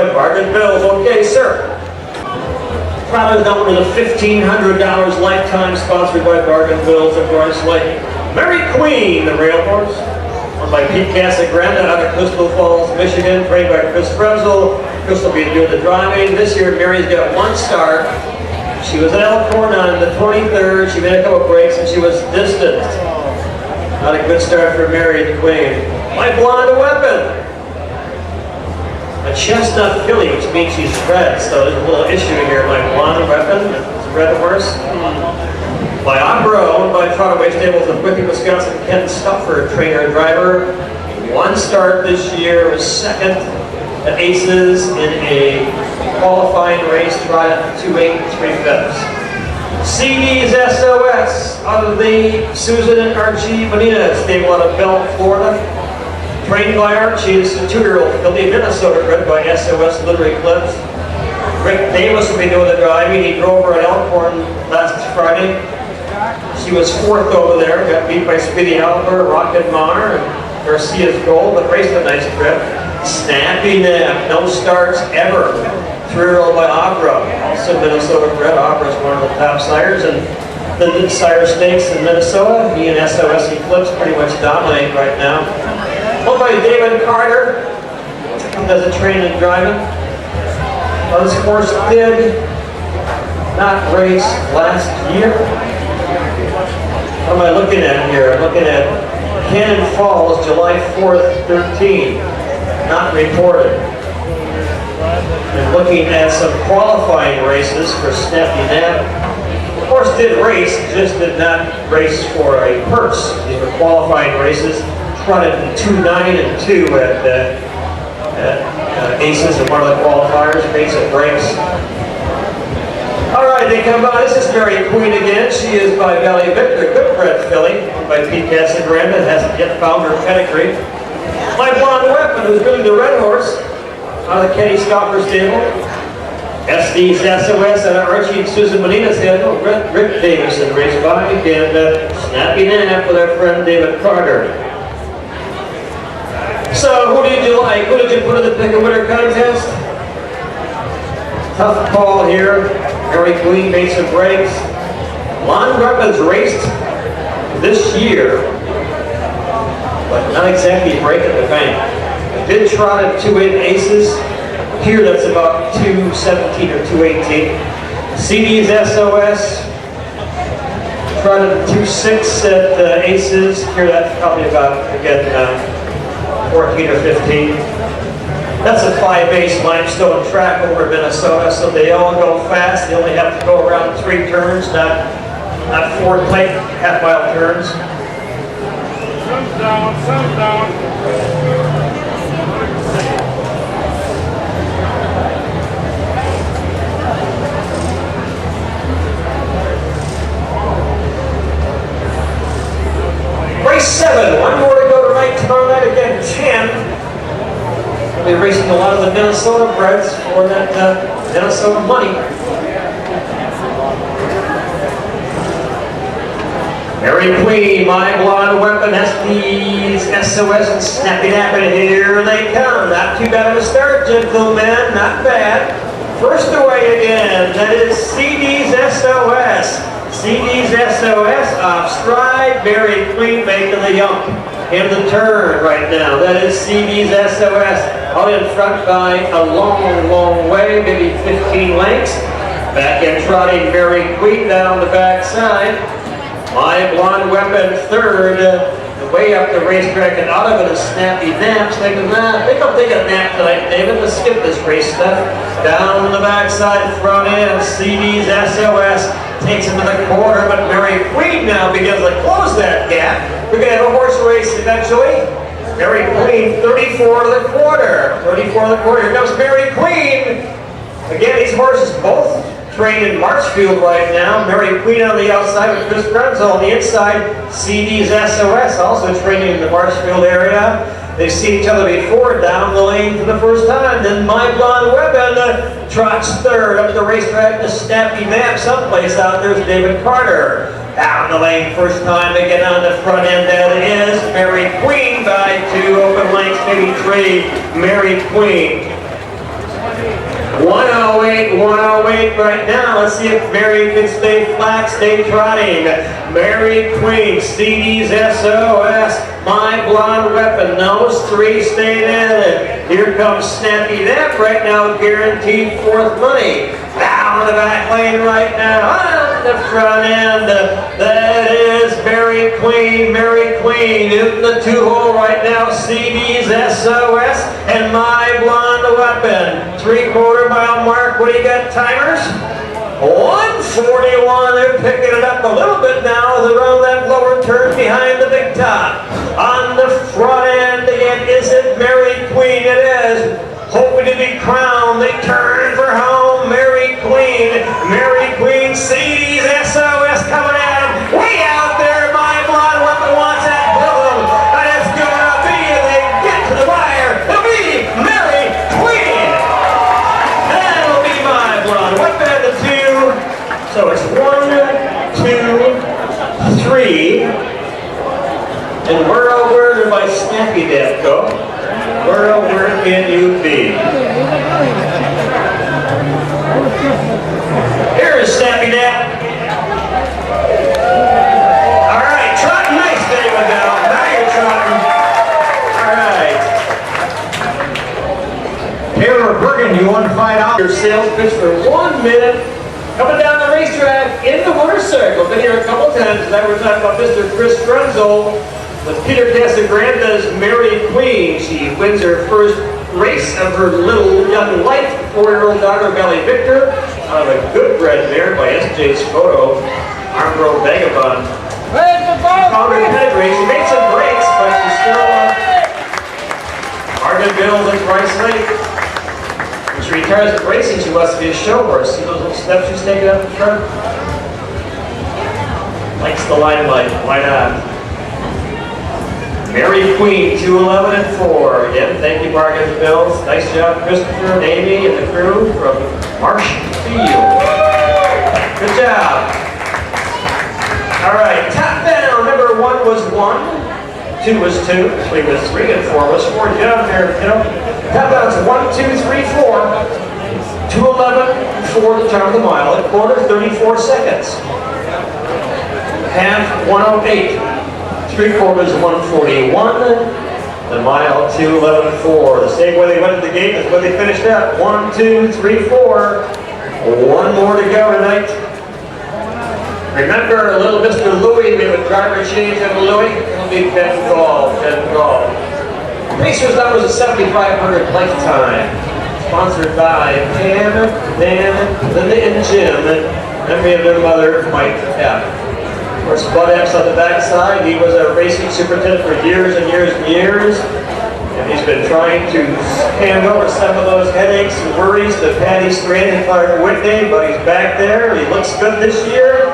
by Bargain Bills. Okay, sir. Product number the $1,500 lifetime, sponsored by Bargain Bills of Bryce Lake. Mary Queen, the rail horse, won by Pete Casagrande out of Crystal Falls, Michigan, trained by CFrenzel. Crystal will be doing the driving. This year, Mary's got 1 star. She was at Elkhorn on the 23rd. She made a couple breaks and she was distanced. Not a good start for Mary the Queen. My Blonde Weapon. A chestnut filly, which means she's red, so there's a little issue here. My Blonde Weapon, it's a red horse. My Opera, owned by TROT Stables of Wickham, Wisconsin, KStauffer, trainer driver. 1 start this year, was 2nd at Aces in a qualifying race, tried at 2.8 3/5. CD'S SOS out of the Susan and Archie Bonita stable out of Bell, Florida. Trained by Archie, this is a 2-year-old filly, Minnesota bred by SOS Livery Clips. Rick Davis will be doing the driving. He drove her at Elkhorn last Friday. She was 4th over there, got beat by Speedy Albert, Rocket Mar, and Garcia's Gold, but raced a nice trip. Snappy Nap, no starts ever. 3-year-old by Opera, also Minnesota bred. Opera is one of the top sires, and the sire stakes in Minnesota. He and SOS Eclipse pretty much dominate right now. Owned by David Carter, he does a training and driving. This horse did not race last year. What am I looking at here? I'm looking at Cannon Falls, July 4th, 13. Not reported. And looking at some qualifying races for Snappy Nap. The horse did race, just did not race for a purse. These were qualifying races. Trotted 2-9 and 2 at Aces in one of the qualifiers, basic breaks. All right, they come by. This is Mary Queen again. She is by Valley Victor, good bred filly, by Pete Casagrande, hasn't yet found her pedigree. My Blonde Weapon, who's really the red horse, out of the KStauffer stable. SD's SOS out of Archie and Susan Bonita's handle. Rick Davis in race 5, and Snappy Nap with our friend David Carter. So, who did you like? Who did you put in the pick a winner contest? Tough call here. Mary Queen made some breaks. Blonde Weapons raced this year, but not exactly breaking the bank. Did trot at 2.8 Aces. Here that's about 2.17 or 2.18. CD'S SOS. Trotted at 2.6 at Aces. Here that's probably about, again, 14 or 15. That's a 5-base limestone track over Minnesota, so they all go fast. They only have to go around 3 turns, not 4 tight half-mile turns. Thumbs down, thumbs down. Race 7, 1 more to go tonight. Tomorrow night again, 10. They're racing a lot of the Minnesota breds for that Minnesota money. Mary Queen, My Blonde Weapon, SD's SOS, and Snappy Nap, and here they come. Not too bad of a start, gentlemen, not bad. First away again, that is CD'S SOS. CD'S SOS off stride, Mary Queen making the yump. In the turn right now, that is CD'S SOS. Out in front by a long, long way, maybe 15 lengths. Back in trotting Mary Queen down the backside. My Blonde Weapon third. Way up the racetrack and out of it is Snappy Nap. Think I'll take a nap tonight, David. Let's skip this race stuff. Down the backside, front end, CD'S SOS takes him to the quarter, but Mary Queen now begins to close that gap. We're going to have a horse race eventually. Mary Queen, 34 to the quarter. 34 to the quarter. Here comes Mary Queen. Again, these horses both trained in Marshfield right now. Mary Queen on the outside with CFrenzel on the inside. CD'S SOS also training in the Marshfield area. They've seen each other before down the lane for the first time. Then My Blonde Weapon trots third up the racetrack to Snappy Nap. Someplace out there is David Carter. Down the lane first time they get on the front end. That is Mary Queen by 2 open lengths, maybe 3. Mary Queen. 108, 108 right now. Let's see if Mary can stay flat, stay trotting. Mary Queen, CD'S SOS, My Blonde Weapon. Those three stayed in it. Here comes Snappy Nap right now, guaranteed fourth money. Down the back lane right now. On the front end, that is Mary Queen. Mary Queen in the two-hole right now. CD'S SOS and My Blonde Weapon. 3/4 mile mark. What do you got, timers? 141. They're picking it up a little bit now. They're on that lower turn behind the big top. On the front end again, is it Mary Queen? It is. Hoping to be crowned. They turn for home. Mary Queen. Mary Queen. CD'S SOS coming at him. Way out there. My Blonde Weapon wants that pillow. And it's going to be, if they get to the wire, it'll be Mary Queen. That'll be My Blonde Weapon at the two. So it's 1, 2, 3. And where did my Snappy Nap go? Where can you be? Here is Snappy Nap. All right, trotting nice day went down. Now you're trotting. All right. Taylor Bergen, you want to find out? Your sales pitch for 1 minute. Coming down the racetrack in the winner's circle. Been here a couple times. Tonight we're talking about Mr. KSfrenzel with Peter Casagranda's Mary Queen. She wins her first race of her little young life. 4-year-old daughter, Valley Victor, out of a good bred mare by SJ's Photo, Armbro Vagabond. Found her pedigree. She made some breaks, but she's still Arden Bills and Bryce Lake. When she retires at racing, she wants to be a show horse. See those little steps she's taking up in front? Likes the limelight. Why not? Mary Queen, 211 and 4. Again, thank you, Bargain Bills. Nice job, Christopher and Amy and the crew from Marsh Field. Good job. All right, top down. Number 1 was 1, 2 was 2, 3 was 3, and 4 was 4. Get up there, you know. Top down's 1, 2, 3, 4. 211, 4 the top of the mile. At quarter, 34 seconds. Half, 108. 3/4 is 141. The mile, 211.4. The same way they went to the gate is where they finished up. 1, 2, 3, 4. One more to go tonight. Remember little Mr. Louie, we have a driver change on Louie. It'll be Ben Gall. Racers, that was a 7,500 lifetime. Sponsored by Pam, Dan, Linda, and Jim. And we have their mother, Mike F. Of course, Bud F's on the backside. He was a racing superintendent for years and years and years. And he's been trying to hand over some of those headaches and worries to Patty Strand and Clark Whitney, but he's back there. He looks good this year.